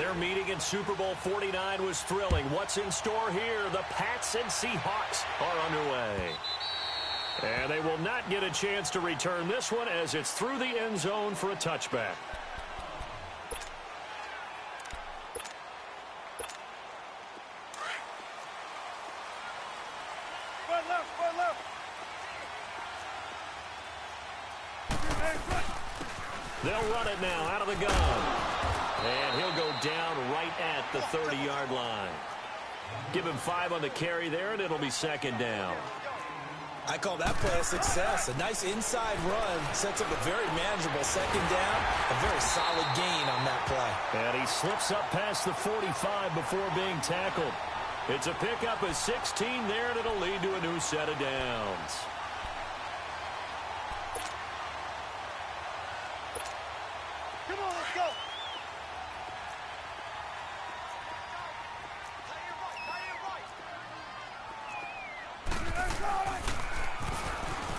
Their meeting in Super Bowl 49 was thrilling. What's in store here? The Pats and Seahawks are underway. And they will not get a chance to return this one as it's through the end zone for a touchback. They'll run it now out of the gun. And he'll go down right at the 30-yard line. Give him 5 on the carry there, and it'll be second down. I call that play a success. A nice inside run sets up a very manageable second down. A very solid gain on that play. And he slips up past the 45 before being tackled. It's a pickup of 16 there, and it'll lead to a new set of downs. Come on, let's go.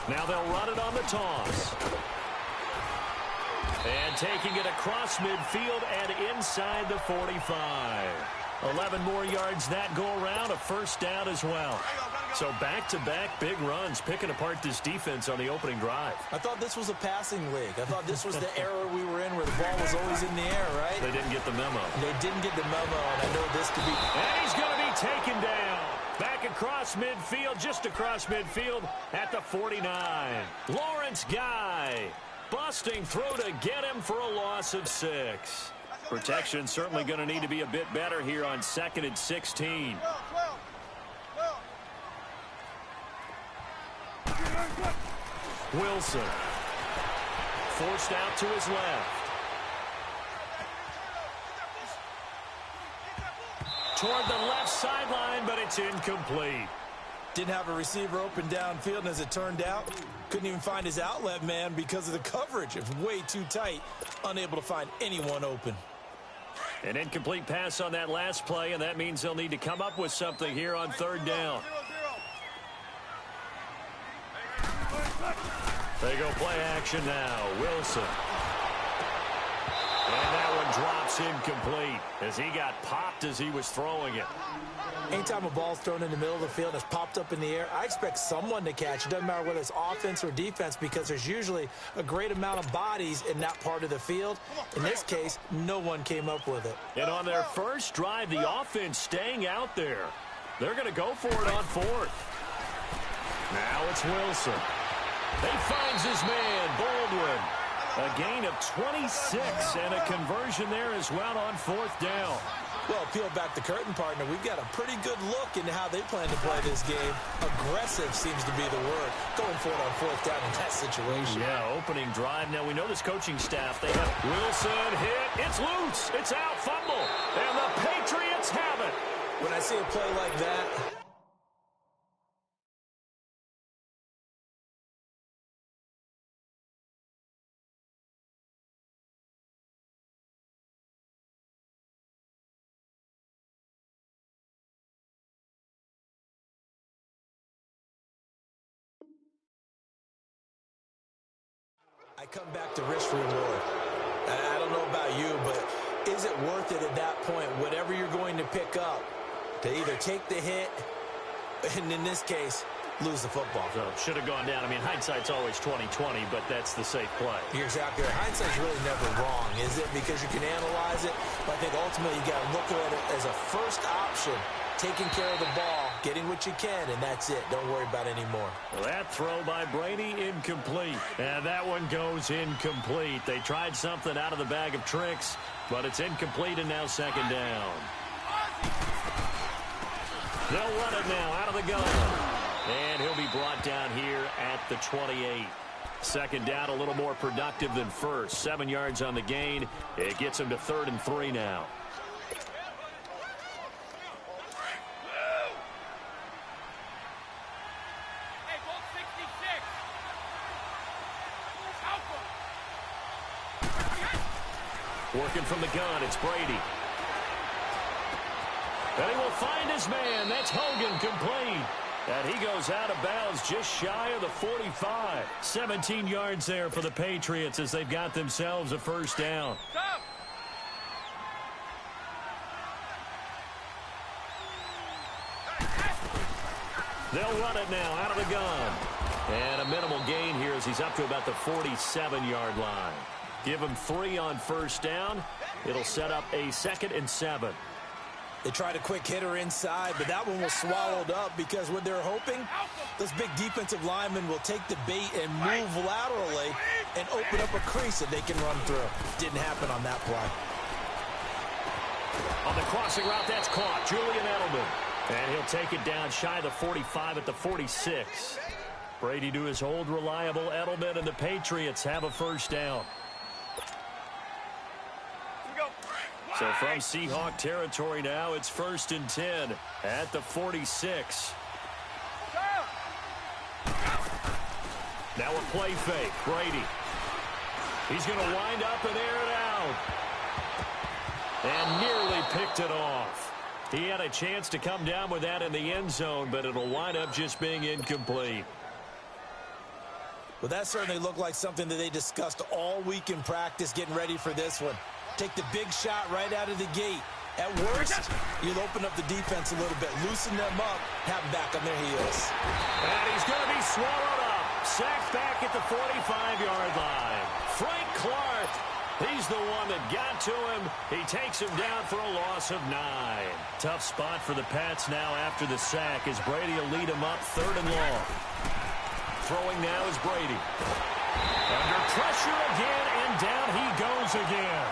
Now they'll run it on the toss. And taking it across midfield and inside the 45. 11 more yards that go around, a first down as well. So back-to-back big runs, picking apart this defense on the opening drive. I thought this was a passing league. I thought this was the era we were in where the ball was always in the air, right? They didn't get the memo. They didn't get the memo, and I know this could be... And he's going to be taken down. Back across midfield, just across midfield at the 49. Lawrence Guy busting through to get him for a loss of 6. Protection certainly going to need to be a bit better here on 2nd and 16. Wilson forced out to his left. Toward the left sideline, but it's incomplete. Didn't have a receiver open downfield, and as it turned out, couldn't even find his outlet man because of the coverage. It was way too tight, unable to find anyone open. An incomplete pass on that last play, and that means they'll need to come up with something here on 3rd down. They go play action now. Wilson. And that one drops incomplete as he got popped as he was throwing it. Anytime a ball's thrown in the middle of the field and it's popped up in the air, I expect someone to catch. It doesn't matter whether it's offense or defense because there's usually a great amount of bodies in that part of the field. In this case, no one came up with it. And on their first drive, the offense staying out there. They're going to go for it on 4th. Now it's Wilson. He finds his man, Baldwin. A gain of 26 and a conversion there as well on 4th down. Well, peel back the curtain, partner. We've got a pretty good look into how they plan to play this game. Aggressive seems to be the word. Going for it on 4th down in that situation. Yeah, opening drive. Now, we know this coaching staff. They have Wilson hit. It's loose. It's out. Fumble. And the Patriots have it. When I see a play like that... I come back to risk reward. I don't know about you, but is it worth it at that point, whatever you're going to pick up, to either take the hit, and in this case, lose the football? So should have gone down. I mean, hindsight's always 20/20, but that's the safe play. You're exactly right. Hindsight's really never wrong, is it? Because you can analyze it, but I think ultimately you got to look at it as a first option. Taking care of the ball, getting what you can, and that's it. Don't worry about it anymore. Well, that throw by Brady, incomplete. And that one goes incomplete. They tried something out of the bag of tricks, but it's incomplete and now 2nd down. They'll run it now out of the gun. And he'll be brought down here at the 28. 2nd down, a little more productive than first. 7 yards on the gain. It gets him to 3rd and 3 now. Working from the gun, it's Brady. And he will find his man. That's Hogan, complete. And he goes out of bounds just shy of the 45. 17 yards there for the Patriots as they've got themselves a first down. They'll run it now out of the gun. And a minimal gain here as he's up to about the 47-yard line. Give him 3 on first down. It'll set up a 2nd and 7. They tried a quick hitter inside, but that one was swallowed up because what they're hoping, those big defensive linemen will take the bait and move laterally and open up a crease that they can run through. Didn't happen on that play. On the crossing route, that's caught. Julian Edelman. And he'll take it down shy of the 45 at the 46. Brady to his old reliable Edelman, and the Patriots have a first down. So from Seahawk territory now, it's 1st and 10 at the 46. Now a play fake. Brady. He's going to wind up and air it out. And nearly picked it off. He had a chance to come down with that in the end zone, but it'll wind up just being incomplete. Well, that certainly looked like something that they discussed all week in practice getting ready for this one. Take the big shot right out of the gate. At worst, you'll open up the defense a little bit, loosen them up, have them back on their heels. And he's going to be swallowed up. Sacked back at the 45-yard line. Frank Clark, he's the one that got to him. He takes him down for a loss of 9. Tough spot for the Pats now after the sack as Brady will lead him up 3rd and long. Throwing now is Brady. Under pressure again, and down he goes again.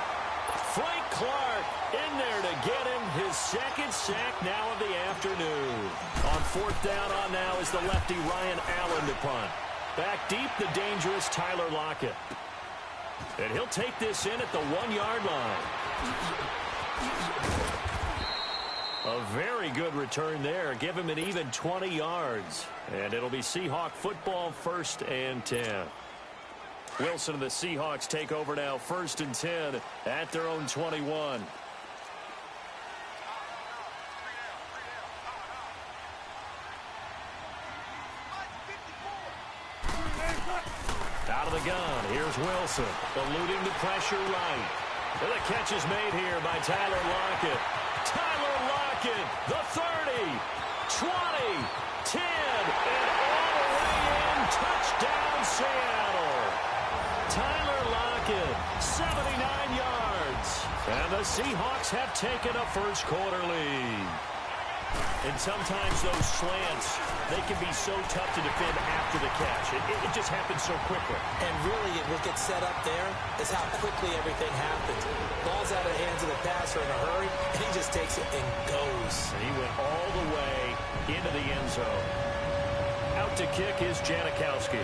Frank Clark in there to get him his 2nd sack now of the afternoon. On 4th down on now is the lefty Ryan Allen to punt. Back deep, the dangerous Tyler Lockett. And he'll take this in at the 1-yard line. A very good return there. Give him an even 20 yards. And it'll be Seahawk football, 1st and 10. Wilson and the Seahawks take over now, 1st and 10 at their own 21. Out of the gun, here's Wilson, eluding the pressure right. And the catch is made here by Tyler Lockett. Tyler Lockett, the 30, 20, 10, and all the way in, touchdown Seattle. Tyler Lockett, 79 yards. And the Seahawks have taken a first quarter lead. And sometimes those slants, they can be so tough to defend after the catch. It just happens so quickly. And really, what gets set up there is how quickly everything happens. Ball's out of the hands of the passer in a hurry, and he just takes it and goes. And he went all the way into the end zone. Out to kick is Janikowski.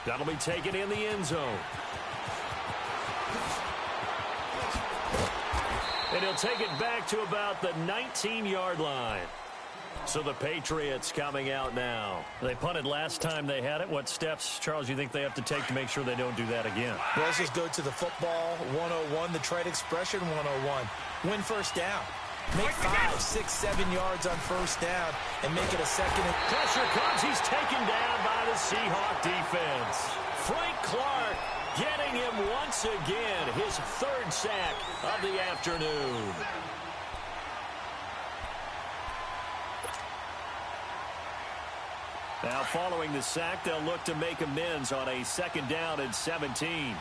That'll be taken in the end zone. And he'll take it back to about the 19-yard line. So the Patriots coming out now. They punted last time they had it. What steps, Charles, you think they have to take to make sure they don't do that again? Well, let's just go to the football 101, the trade expression 101. Win first down. Make 5, 6, 7 yards on first down and make it a 2nd. Pressure comes. He's taken down by the Seahawk defense. Frank Clark getting him once again, his 3rd sack of the afternoon. Now following the sack, they'll look to make amends on a 2nd down and 17.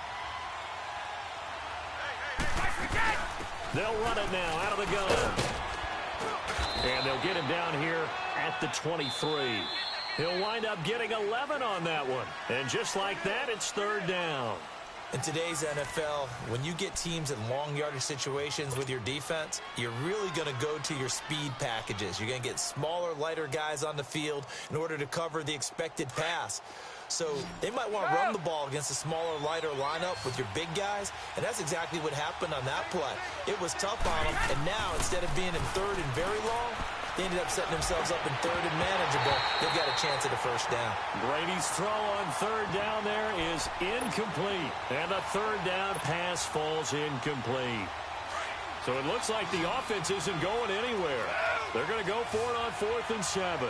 They'll run it now out of the gun. And they'll get him down here at the 23. He'll wind up getting 11 on that one. And just like that, it's 3rd down. In today's NFL, when you get teams in long yardage situations with your defense, you're really going to go to your speed packages. You're going to get smaller, lighter guys on the field in order to cover the expected pass. So they might want to run the ball against a smaller, lighter lineup with your big guys, and that's exactly what happened on that play. It was tough on them, and now instead of being in 3rd and very long, they ended up setting themselves up in 3rd and manageable. They've got a chance at a first down. Brady's throw on 3rd down there is incomplete. And the 3rd down pass falls incomplete. So it looks like the offense isn't going anywhere. They're going to go for it on 4th and 7.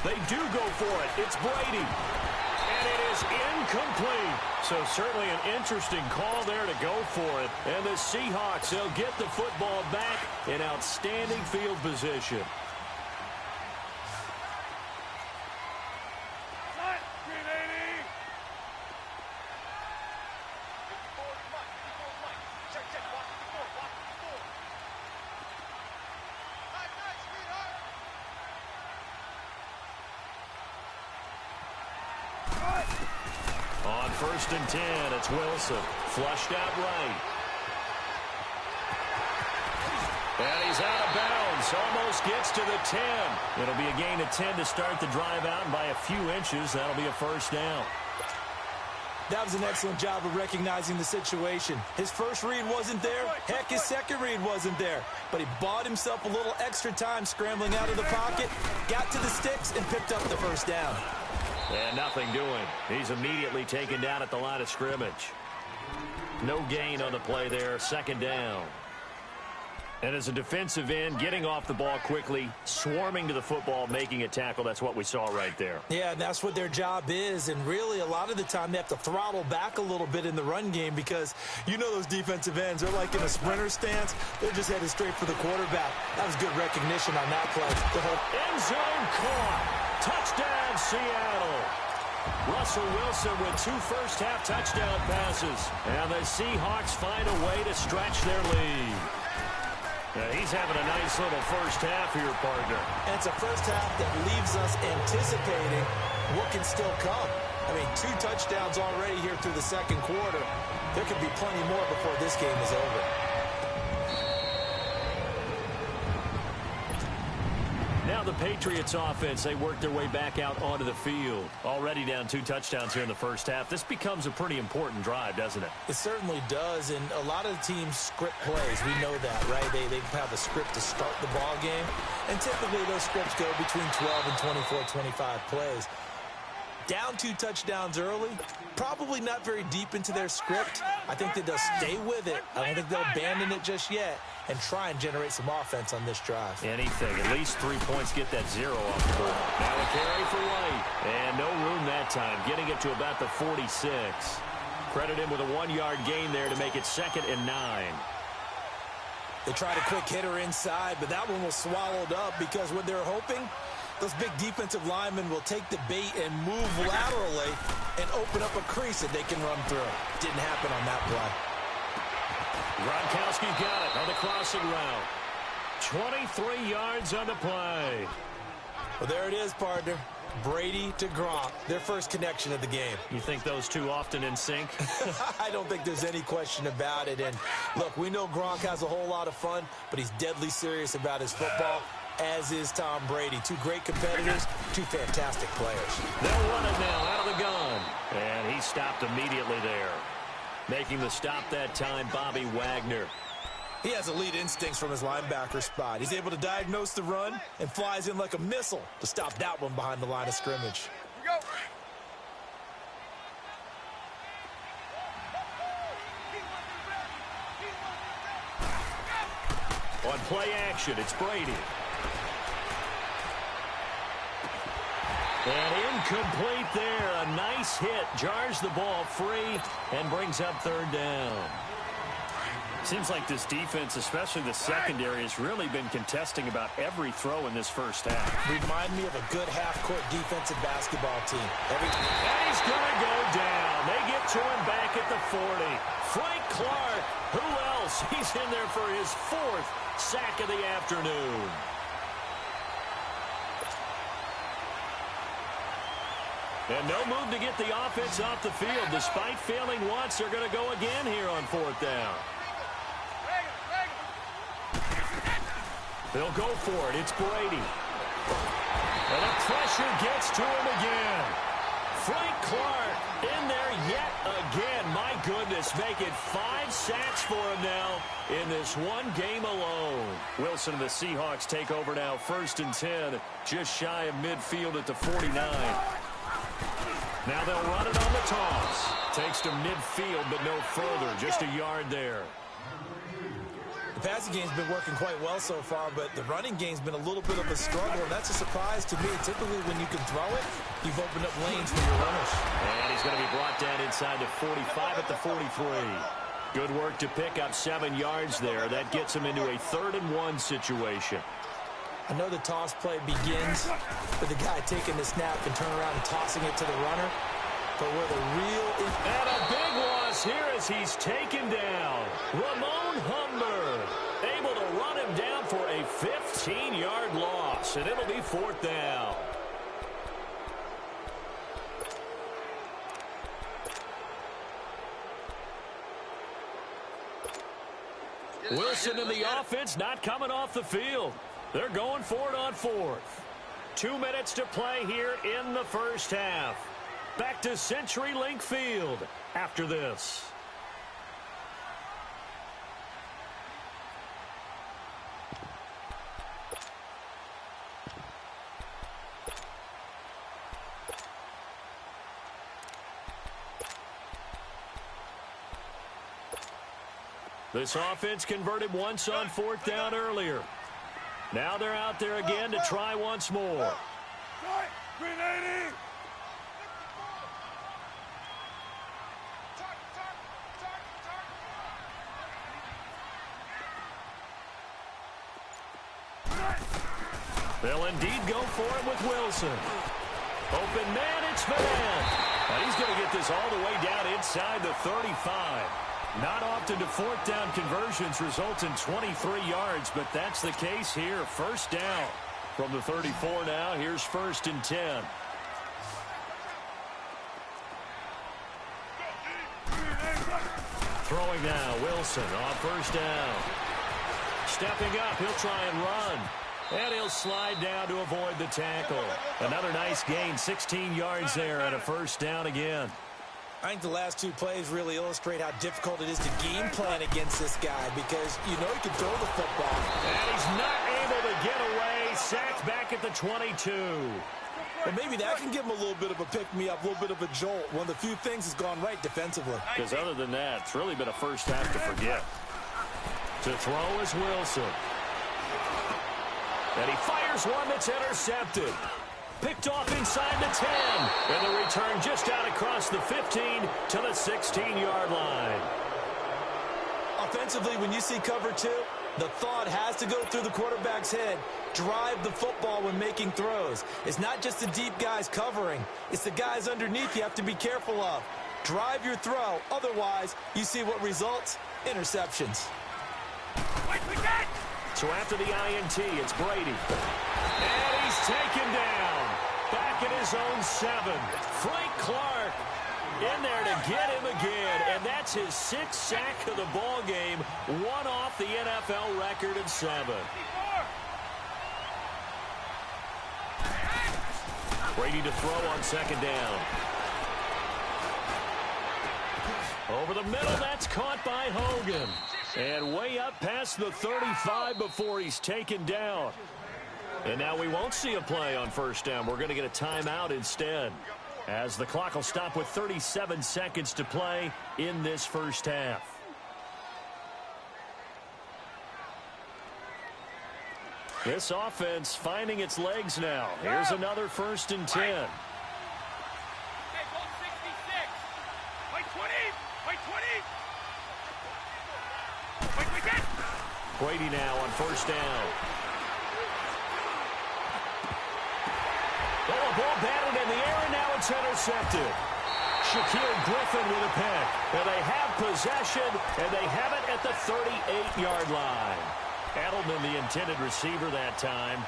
They do go for it. It's Brady. And And it is incomplete. So certainly an interesting call there to go for it. And the Seahawks, they'll get the football back in outstanding field position. On 1st and 10, it's Wilson. Flushed out right. And he's out of bounds. Almost gets to the 10. It'll be a gain of 10 to start the drive out, and by a few inches, that'll be a first down. That was an excellent job of recognizing the situation. His first read wasn't there. Heck, his second read wasn't there. But he bought himself a little extra time scrambling out of the pocket, got to the sticks, and picked up the first down. And nothing doing. He's immediately taken down at the line of scrimmage. No gain on the play there. Second down. And as a defensive end, getting off the ball quickly, swarming to the football, making a tackle, that's what we saw right there. Yeah, and that's what their job is. And really, a lot of the time, they have to throttle back a little bit in the run game because you know those defensive ends, they're like in a sprinter stance. They're just headed straight for the quarterback. That was good recognition on that play. End zone caught. Touchdown, Seattle. Russell Wilson with 2 first-half touchdown passes. And the Seahawks find a way to stretch their lead. Yeah, he's having a nice little first half here, partner. And it's a first half that leaves us anticipating what can still come. I mean, 2 touchdowns already here through the second quarter. There could be plenty more before this game is over. Now the Patriots offense, they work their way back out onto the field. Already down 2 touchdowns here in the first half. This becomes a pretty important drive, doesn't it? It certainly does, and a lot of the teams script plays. We know that, right? They have a script to start the ball game, and typically those scripts go between 12 and 24, 25 plays. Down 2 touchdowns early, probably not very deep into their script. I think that they'll stay with it. I don't think they'll abandon it just yet and try and generate some offense on this drive. Anything. At least 3 points, get that 0 off the board. Now a carry for White. And no room that time, getting it to about the 46. Credit him with a 1-yard gain there to make it 2nd and 9. They tried a quick hitter inside, but that one was swallowed up because what they're hoping, those big defensive linemen will take the bait and move laterally and open up a crease that they can run through. Didn't happen on that play. Gronkowski got it on the crossing route. 23 yards on the play. Well, there it is, partner. Brady to Gronk, their first connection of the game. You think those two often in sync? I don't think there's any question about it. And look, we know Gronk has a whole lot of fun, but he's deadly serious about his football, as is Tom Brady. 2 great competitors, 2 fantastic players. They'll run it now out of the gun. And he stopped immediately there. Making the stop that time, Bobby Wagner. He has elite instincts from his linebacker spot. He's able to diagnose the run and flies in like a missile to stop that one behind the line of scrimmage. Go. On play action, it's Brady. And incomplete there. A nice hit. Jars the ball free and brings up 3rd down. Seems like this defense, especially the secondary, has really been contesting about every throw in this first half. Remind me of a good half-court defensive basketball team. And he's going to go down. They get to him back at the 40. Frank Clark, who else? He's in there for his 4th sack of the afternoon. And no move to get the offense off the field. Despite failing once, they're going to go again here on 4th down. They'll go for it. It's Brady. And the pressure gets to him again. Frank Clark in there yet again. My goodness, making 5 sacks for him now in this one game alone. Wilson and the Seahawks take over now. 1st and 10, just shy of midfield at the 49. Now they'll run it on the toss. Takes to midfield, but no further. Just a yard there. The passing game's been working quite well so far, but the running game's been a little bit of a struggle, and that's a surprise to me. Typically, when you can throw it, you've opened up lanes for your runners. And he's going to be brought down inside the 45 at the 43. Good work to pick up 7 yards there. That gets him into a 3rd-and-1 situation. I know the toss play begins with the guy taking the snap and turning around and tossing it to the runner, but where the real... And a big loss here as he's taken down. Ramon Humber able to run him down for a 15-yard loss, and it'll be 4th down. Wilson and the offense not coming off the field. They're going for it on 4th. 2 minutes to play here in the first half. Back to CenturyLink Field after this. This offense converted once on 4th down earlier. Now they're out there again to try once more. They'll indeed go for it with Wilson. Open man, it's Van. Now he's going to get this all the way down inside the 35. Not often do 4th down conversions result in 23 yards, but that's the case here. 1st down from the 34 now. Here's 1st and 10. Throwing now, Wilson on 1st down. Stepping up, he'll try and run. And he'll slide down to avoid the tackle. Another nice gain, 16 yards there and a 1st down again. I think the last 2 plays really illustrate how difficult it is to game plan against this guy because you know he can throw the football. And he's not able to get away. Sacked back at the 22. Well, maybe that can give him a little bit of a pick-me-up, a little bit of a jolt. One of the few things has gone right defensively. Because other than that, it's really been a first half to forget. To throw is Wilson. And he fires one that's intercepted. Picked off inside the 10. And the return just out across the 15 to the 16-yard line. Offensively, when you see cover 2, the thought has to go through the quarterback's head. Drive the football when making throws. It's not just the deep guys covering. It's the guys underneath you have to be careful of. Drive your throw. Otherwise, you see what results? Interceptions. So after the INT, it's Brady. And he's taken down. Back at his own 7. Frank Clark in there to get him again. And that's his 6th sack of the ball game. One off the NFL record of 7. Brady to throw on 2nd down. Over the middle, that's caught by Hogan. And way up past the 35 before he's taken down. And now we won't see a play on 1st down. We're going to get a timeout instead, as the clock will stop with 37 seconds to play in this first half. This offense finding its legs now. Here's another 1st and 10. Brady now on 1st down. Oh, a ball batted in the air, and now it's intercepted. Shaquille Griffin with a pick. And they have possession, and they have it at the 38-yard line. Edelman, the intended receiver that time.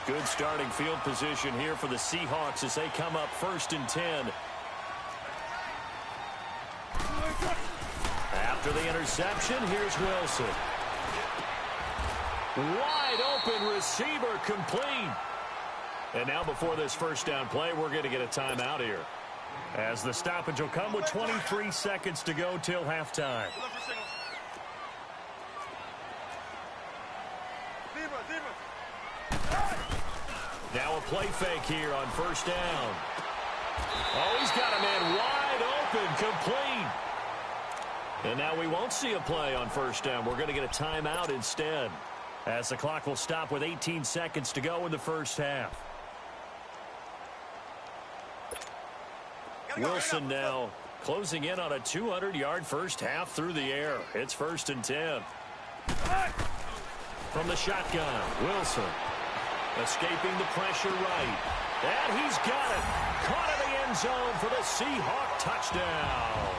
Good starting field position here for the Seahawks as they come up 1st and 10. After the interception, here's Wilson. Wide open receiver complete. And now before this 1st down play, we're going to get a timeout here, as the stoppage will come with 23 seconds to go till halftime. Now a play fake here on 1st down. Oh, he's got a man wide open, complete. And now we won't see a play on first down. We're going to get a timeout instead, as the clock will stop with 18 seconds to go in the first half. Wilson now closing in on a 200-yard first half through the air. It's 1st and 10. From the shotgun, Wilson escaping the pressure right. And he's got it. Caught in the end zone for the Seahawk touchdown.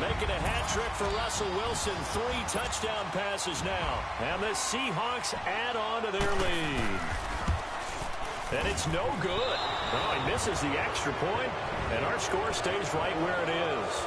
Making a hat trick for Russell Wilson. 3 touchdown passes now. And the Seahawks add on to their lead. And it's no good. Oh, he misses the extra point, and our score stays right where it is.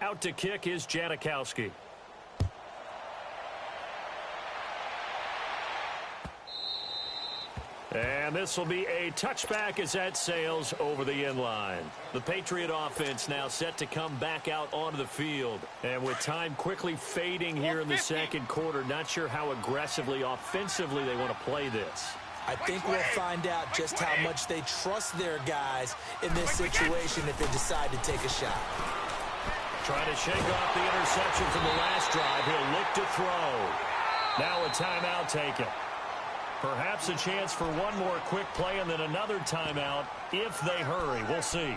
Out to kick is Janikowski. And this will be a touchback as that sails over the end line. The Patriot offense now set to come back out onto the field. And with time quickly fading here in the second quarter, not sure how aggressively, offensively they want to play this. I think we'll find out just how much they trust their guys in this situation if they decide to take a shot. Trying to shake off the interception from the last drive. He'll look to throw. Now a timeout taken. Perhaps a chance for one more quick play and then another timeout if they hurry. We'll see.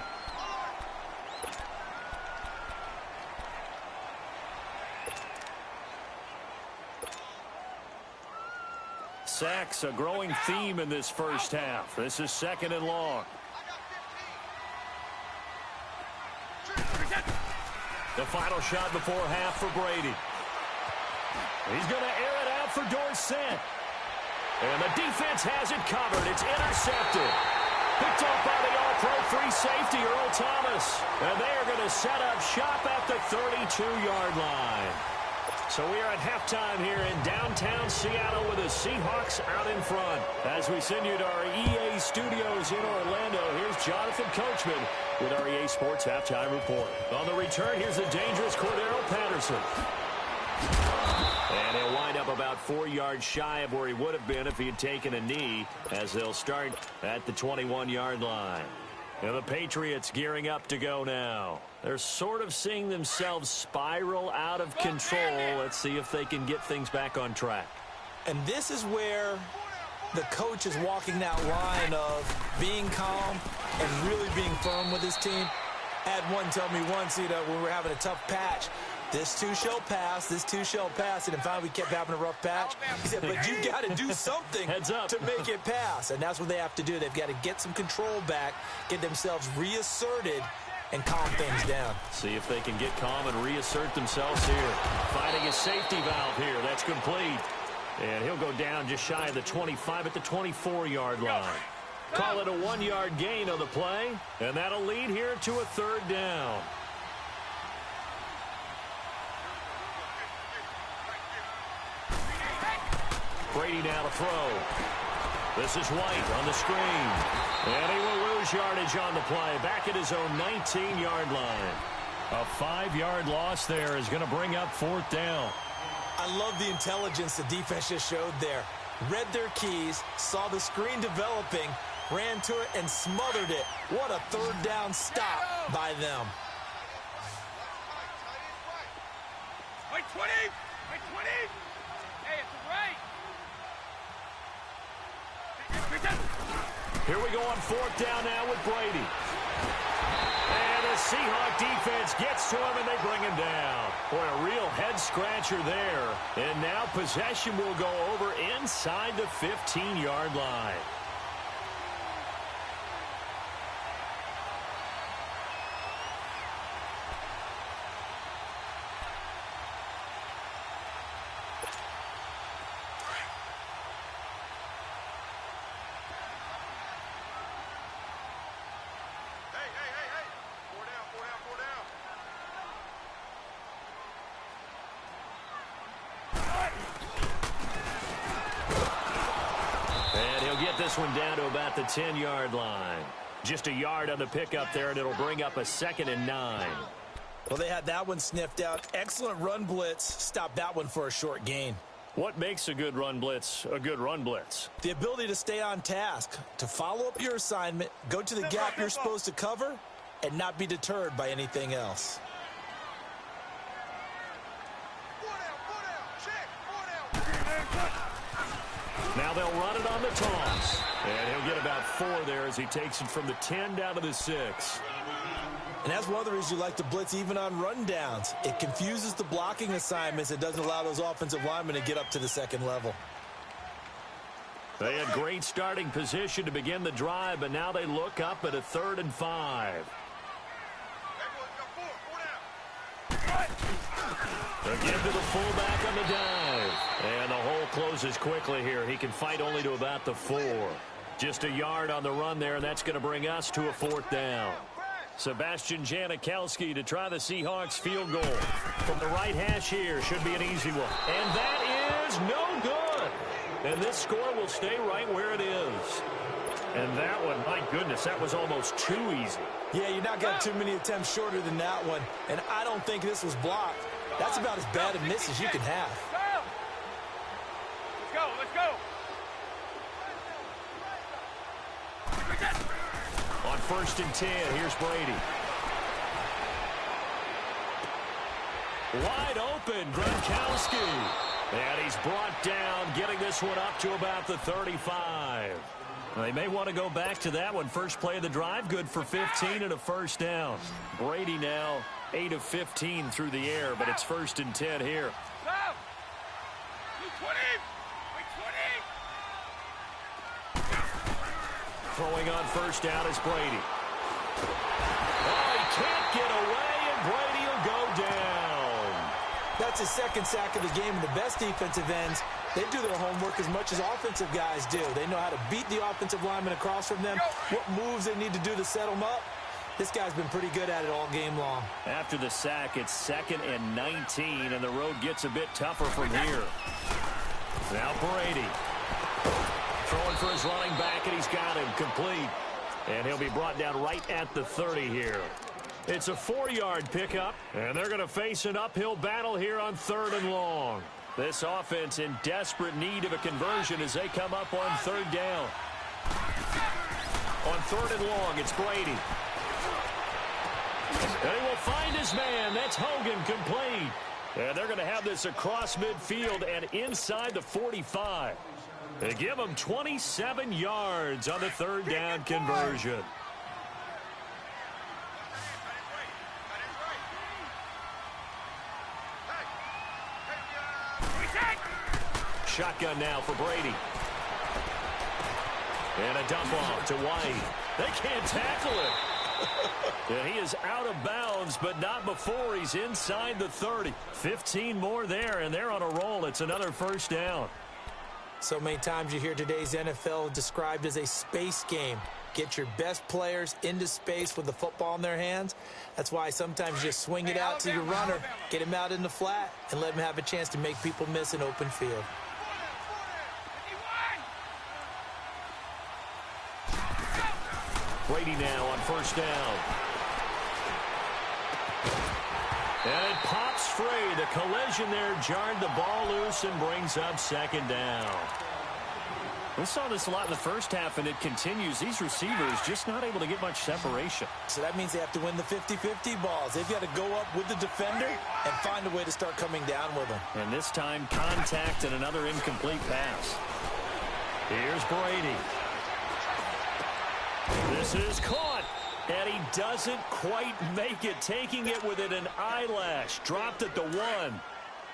Sacks, a growing theme in this first half. This is 2nd and long. The final shot before half for Brady. He's going to air it out for Dorsett. And the defense has it covered. It's intercepted. Picked off by the all-pro free safety, Earl Thomas. And they are going to set up shop at the 32-yard line. So we are at halftime here in downtown Seattle with the Seahawks out in front. As we send you to our EA studios in Orlando, here's Jonathan Coachman with our EA Sports Halftime Report. On the return, here's the dangerous Cordero Patterson. And he'll wind up about 4 yards shy of where he would have been if he had taken a knee, as they'll start at the 21-yard line. And the Patriots gearing up to go now. They're sort of seeing themselves spiral out of control. Let's see if they can get things back on track. And this is where the coach is walking that line of being calm and really being firm with his team. I had one tell me once, when we were having a tough patch, this too shall pass, this too shall pass. And finally we kept having a rough patch. He said, but you got to do something to make it pass. And that's what they have to do. They've got to get some control back, get themselves reasserted, and calm things down. See if they can get calm and reassert themselves here. Finding a safety valve here. That's complete. And he'll go down just shy of the 25 at the 24-yard line. Call it a 1-yard gain on the play. And that'll lead here to a 3rd down. Brady now to throw. This is White on the screen. And he will lose yardage on the play. Back at his own 19-yard line. A 5-yard loss there is going to bring up 4th down. I love the intelligence the defense just showed there. Read their keys, saw the screen developing, ran to it, and smothered it. What a 3rd down stop by them. Wait, 20! Wait, 20! Hey, it's right! Here we go on 4th down now with Brady. And the Seahawk defense gets to him, and they bring him down. Boy, a real head-scratcher there. And now possession will go over inside the 15-yard line. this one down to about the 10-yard line. Just a yard on the pickup there, and it'll bring up a 2nd and 9. Well, they had that one sniffed out. Excellent run blitz. Stop that one for a short gain. What makes a good run blitz a good run blitz? The ability to stay on task, to follow up your assignment, go to the gap you're supposed to cover, and not be deterred by anything else. Now they'll run it on the toss. And he'll get about 4 there as he takes it from the 10 down to the 6. And that's one of the reasons you like to blitz even on rundowns. It confuses the blocking assignments. It doesn't allow those offensive linemen to get up to the second level. They had great starting position to begin the drive, but now they look up at a 3rd and 5. Again to the fullback on the dive. And the hole closes quickly here. He can fight only to about the 4. Just a yard on the run there, and that's going to bring us to a 4th down. Sebastian Janikowski to try the Seahawks field goal. From the right hash here, should be an easy one. And that is no good. And this score will stay right where it is. And that one, my goodness, that was almost too easy. Yeah, you're not got too many attempts shorter than that one. And I don't think this was blocked. That's about as bad a miss as you can have. Let's go, let's go. On 1st and 10, here's Brady. Wide open, Gronkowski. And he's brought down, getting this one up to about the 35. They may want to go back to that one. First play of the drive, good for 15 and a 1st down. Brady now 8 of 15 through the air, but it's 1st and 10 here. Stop. 20. Throwing on 1st down is Brady. Oh, he can't get away, and Brady will go down. That's his 2nd sack of the game, and the best defensive ends, they do their homework as much as offensive guys do. They know how to beat the offensive lineman across from them, what moves they need to do to set them up. This guy's been pretty good at it all game long. After the sack, it's 2nd and 19, and the road gets a bit tougher from here. Now Brady. Throwing for his running back, and he's got him complete. And he'll be brought down right at the 30 here. It's a 4-yard pickup, and they're going to face an uphill battle here on 3rd and long. This offense in desperate need of a conversion as they come up on 3rd down. On 3rd and long, it's Brady. And he will find his man. That's Hogan complete. And they're going to have this across midfield and inside the 45. They give him 27 yards on the 3rd down conversion. Shotgun now for Brady. And a dump off to White. They can't tackle him. And he is out of bounds, but not before he's inside the 30. 15 more there, and they're on a roll. It's another 1st down. So many times you hear today's NFL described as a space game. Get your best players into space with the football in their hands. That's why sometimes you just swing it out to your runner, get him out in the flat, and let him have a chance to make people miss an open field. Brady now on 1st down. And it pops free. The collision there jarred the ball loose and brings up 2nd down. We saw this a lot in the first half, and it continues. These receivers just not able to get much separation. So that means they have to win the 50-50 balls. They've got to go up with the defender and find a way to start coming down with them. And this time, contact and another incomplete pass. Here's Brady. This is caught, and he doesn't quite make it, taking it within an eyelash. Dropped at the 1.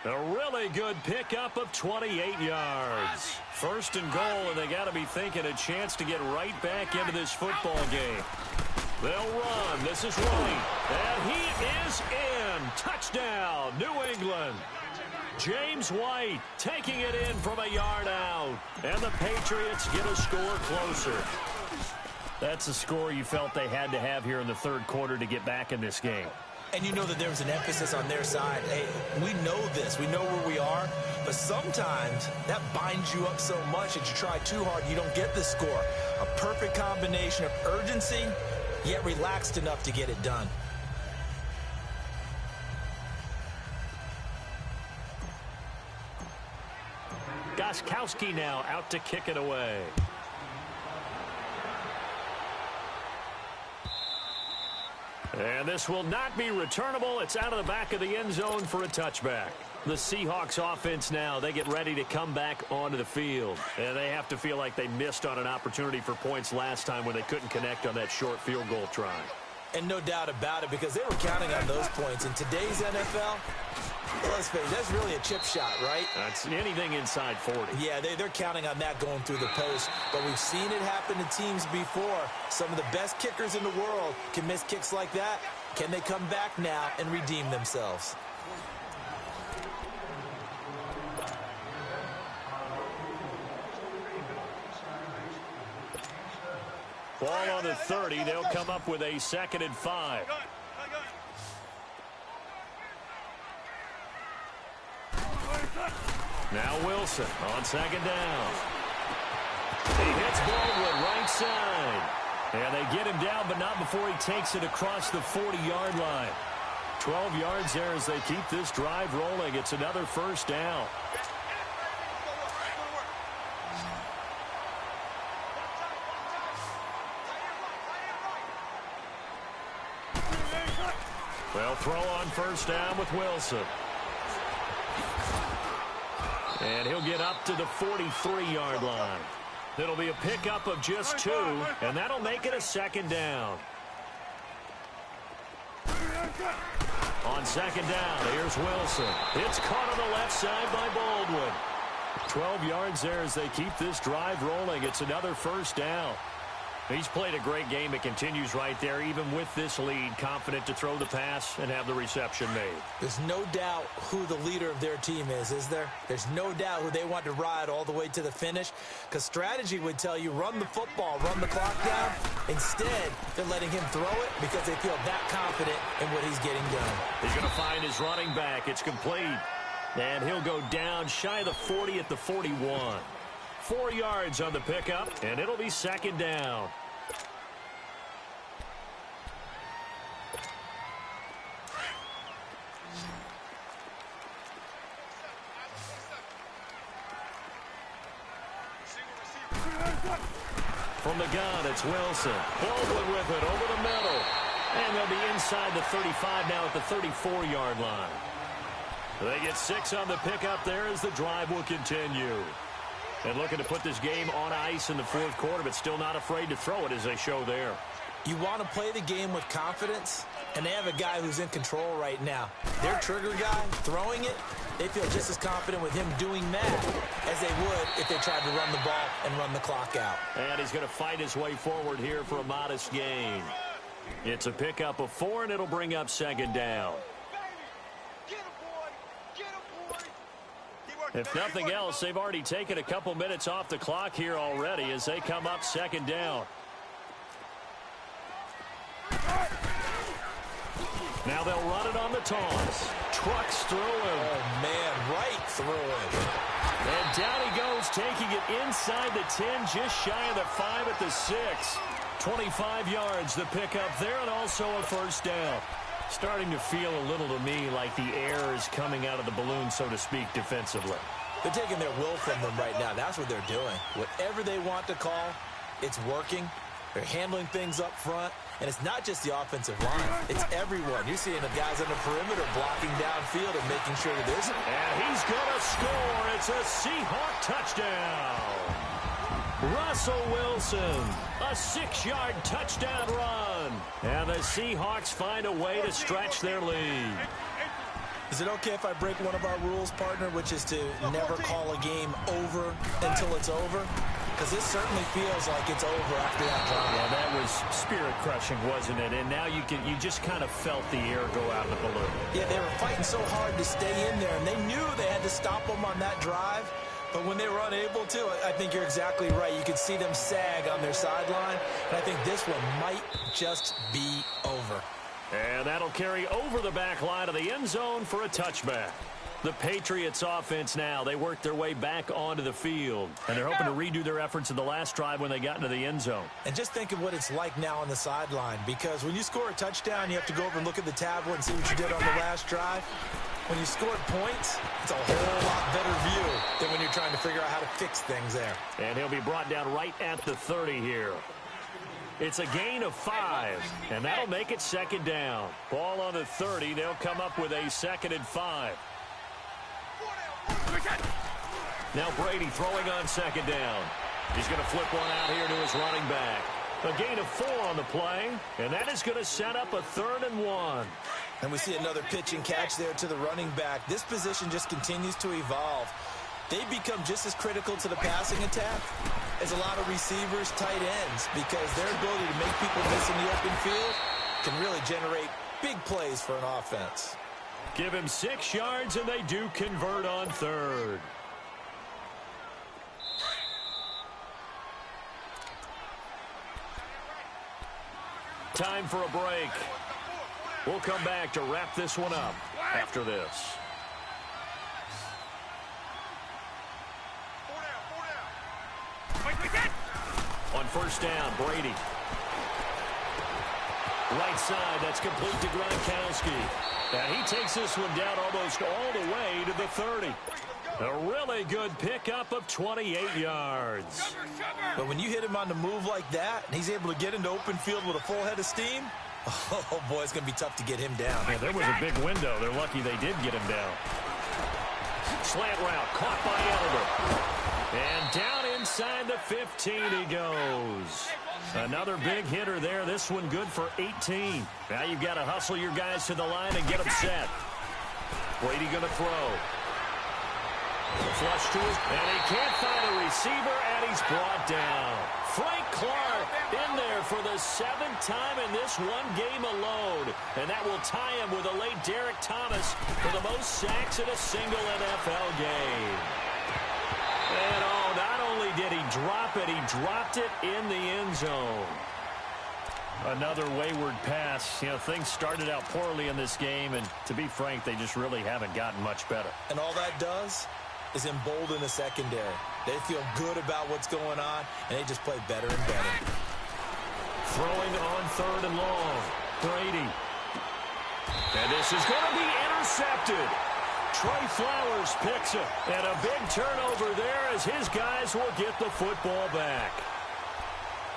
A really good pickup of 28 yards. 1st and goal, and they got to be thinking a chance to get right back into this football game. They'll run. This is White, and he is in. Touchdown, New England. James White taking it in from a yard out, and the Patriots get a score closer. That's a score you felt they had to have here in the 3rd quarter to get back in this game. And you know that there's an emphasis on their side. Hey, we know this. We know where we are. But sometimes that binds you up so much that you try too hard, you don't get the score. A perfect combination of urgency, yet relaxed enough to get it done. Gostkowski now out to kick it away. And this will not be returnable. It's out of the back of the end zone for a touchback. The Seahawks offense now, they get ready to come back onto the field. And they have to feel like they missed on an opportunity for points last time when they couldn't connect on that short field goal try. And no doubt about it, because they were counting on those points. In today's NFL, let's face it, that's really a chip shot, right? That's anything inside 40. Yeah, they're counting on that going through the post. But we've seen it happen to teams before. Some of the best kickers in the world can miss kicks like that. Can they come back now and redeem themselves? Ball on the 30. They'll come up with a 2nd and 5. Now Wilson on 2nd down. He hits Baldwin right side. And they get him down, but not before he takes it across the 40-yard line. 12 yards there as they keep this drive rolling. It's another 1st down. Well, throw on 1st down with Wilson. And he'll get up to the 43-yard line. It'll be a pickup of just 2, and that'll make it a 2nd down. On 2nd down, here's Wilson. It's caught on the left side by Baldwin. 12 yards there as they keep this drive rolling. It's another 1st down. He's played a great game. It continues right there, even with this lead, confident to throw the pass and have the reception made. There's no doubt who the leader of their team is there? There's no doubt who they want to ride all the way to the finish, because strategy would tell you run the football, run the clock down. Instead, they're letting him throw it because they feel that confident in what he's getting done. He's going to find his running back. It's complete. And he'll go down shy of the 40 at the 41. 4 yards on the pickup, and it'll be 2nd down. From the gun, it's Wilson. Baldwin with it over the middle. And they'll be inside the 35 now at the 34-yard line. They get 6 on the pickup there as the drive will continue. And looking to put this game on ice in the 4th quarter, but still not afraid to throw it as they show there. You want to play the game with confidence, and they have a guy who's in control right now. Their trigger guy throwing it, they feel just as confident with him doing that as they would if they tried to run the ball and run the clock out. And he's going to fight his way forward here for a modest gain. It's a pickup of 4, and it'll bring up 2nd down. If nothing else, they've already taken a couple minutes off the clock here already as they come up 2nd down. Now they'll run it on the toss. Trucks through him. Oh, man, right through him. And down he goes, taking it inside the 10, just shy of the 5 at the 6. 25 yards, the pickup there, and also a 1st down. Starting to feel a little to me like the air is coming out of the balloon, so to speak, defensively. They're taking their will from them right now. That's what they're doing. Whatever they want to call, it's working. They're handling things up front. And it's not just the offensive line. It's everyone. You're seeing the guys on the perimeter blocking downfield and making sure that there's... And he's going to score. It's a Seahawk touchdown. Russell Wilson, a 6-yard touchdown run. And the Seahawks find a way to stretch their lead. Is it okay if I break one of our rules, partner, which is to never call a game over until it's over? Because this certainly feels like it's over after that drive. Yeah, that was spirit-crushing, wasn't it? And now you just kind of felt the air go out of the balloon. Yeah, they were fighting so hard to stay in there, and they knew they had to stop them on that drive. But when they were unable to, I think you're exactly right. You could see them sag on their sideline, and I think this one might just be over. And that'll carry over the back line of the end zone for a touchback. The Patriots offense now, they work their way back onto the field. And they're hoping to redo their efforts in the last drive when they got into the end zone. And just think of what it's like now on the sideline, because when you score a touchdown, you have to go over and look at the tablet and see what you did on the last drive. When you scored points, it's a whole lot better view than when you're trying to figure out how to fix things there. And he'll be brought down right at the 30 here. It's a gain of 5, and that'll make it second down. Ball on the 30. They'll come up with a 2nd and 5. Now Brady throwing on 2nd down. He's going to flip one out here to his running back. A gain of 4 on the play, and that is going to set up a 3rd and 1. And we see another pitch and catch there to the running back. This position just continues to evolve. They become just as critical to the passing attack as a lot of receivers, tight ends, because their ability to make people miss in the open field can really generate big plays for an offense. Give him 6 yards, and they do convert on 3rd. Time for a break. We'll come back to wrap this one up after this. On 1st down, Brady. Right side, that's complete to Gronkowski. And he takes this one down almost all the way to the 30. A really good pickup of 28 yards. But when you hit him on the move like that, and he's able to get into open field with a full head of steam, oh, boy, it's going to be tough to get him down. Yeah, there was a big window. They're lucky they did get him down. Slant route, caught by Elder. And down inside the 15 he goes. Another big hitter there. This one good for 18. Now you've got to hustle your guys to the line and get them set. Brady going to throw. Flush to his, and he can't find a receiver, and he's brought down. Frank Clark in there for the 7th time in this one game alone. And that will tie him with a late Derek Thomas for the most sacks in a single NFL game. And oh, not only did he drop it, he dropped it in the end zone. Another wayward pass. You know, things started out poorly in this game, and to be frank, they just really haven't gotten much better. And all that does is embolden the secondary. They feel good about what's going on, and they just play better and better. Throwing on 3rd and long. Brady. And this is going to be intercepted. Trey Flowers picks it. And a big turnover there as his guys will get the football back.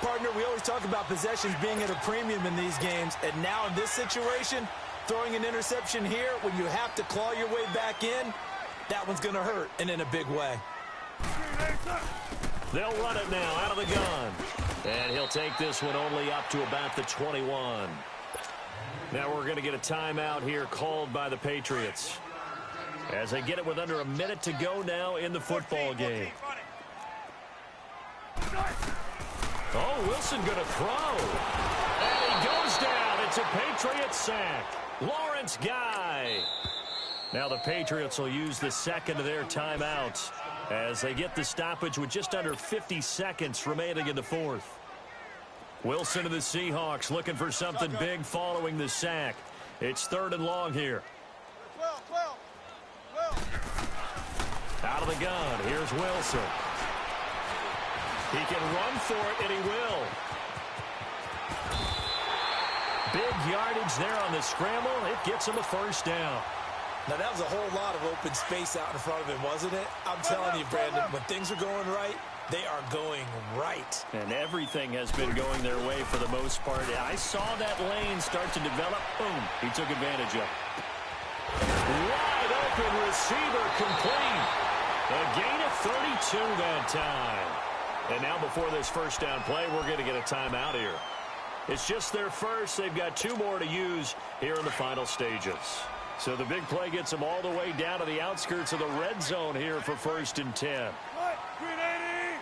Partner, we always talk about possessions being at a premium in these games, and now in this situation, throwing an interception here when you have to claw your way back in, that one's going to hurt, and in a big way. They'll run it now out of the gun. And he'll take this one only up to about the 21. Now we're going to get a timeout here called by the Patriots, as they get it with under a minute to go now in the football game. Oh, Wilson going to throw. And he goes down. It's a Patriots sack. Lawrence Guy. Now the Patriots will use the 2nd of their timeouts as they get the stoppage with just under 50 seconds remaining in the 4th. Wilson of the Seahawks looking for something big following the sack. It's 3rd and long here. 12. Out of the gun, here's Wilson. He can run for it, and he will. Big yardage there on the scramble. It gets him a 1st down. Now, that was a whole lot of open space out in front of him, wasn't it? I'm telling you, Brandon, when things are going right, they are going right. And everything has been going their way for the most part. I saw that lane start to develop. Boom, he took advantage of it. Wide open receiver complete. A gain of 32 that time. And now before this 1st down play, we're going to get a timeout here. It's just their first. They've got 2 more to use here in the final stages. So the big play gets them all the way down to the outskirts of the red zone here for 1st and 10. Green 80.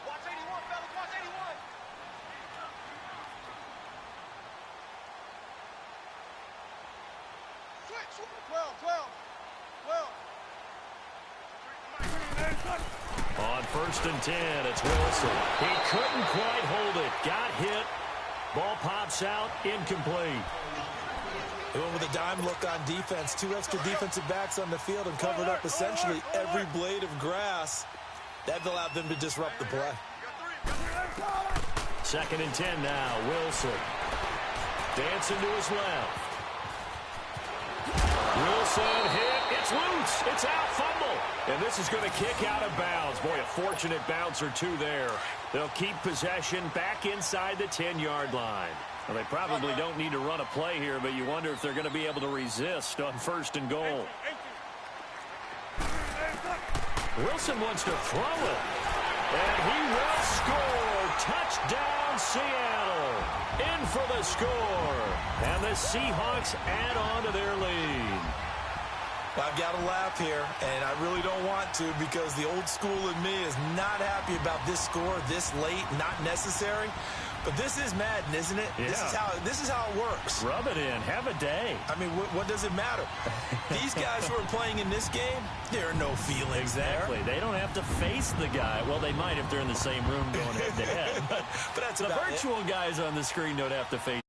Watch 81, fellas. Watch 81. Switch. 12. On 1st and 10, it's Wilson. He couldn't quite hold it. Got hit. Ball pops out, incomplete. They went with a dime look on defense. 2 extra defensive backs on the field and covered up essentially every blade of grass. That allowed them to disrupt the play. 2nd and 10 now. Wilson. Dancing to his left. Wilson hit. It's loose. It's out. Fumble. And this is going to kick out of bounds. Boy, a fortunate bounce or two there. They'll keep possession back inside the 10-yard line. Well, they probably don't need to run a play here, but you wonder if they're going to be able to resist on 1st and goal. Wilson wants to throw it. And he will score. Touchdown, Seattle. In for the score. And the Seahawks add on to their lead. I've got to laugh here, and I really don't want to because the old school in me is not happy about this score this late, not necessary. But this is Madden, isn't it? Yeah. This is how it works. Rub it in. Have a day. I mean, what does it matter? These guys who are playing in this game, there are no feelings Exactly. there. They don't have to face the guy. Well, they might if they're in the same room going head-to-head. But that's The about it. virtual guys on the screen don't have to face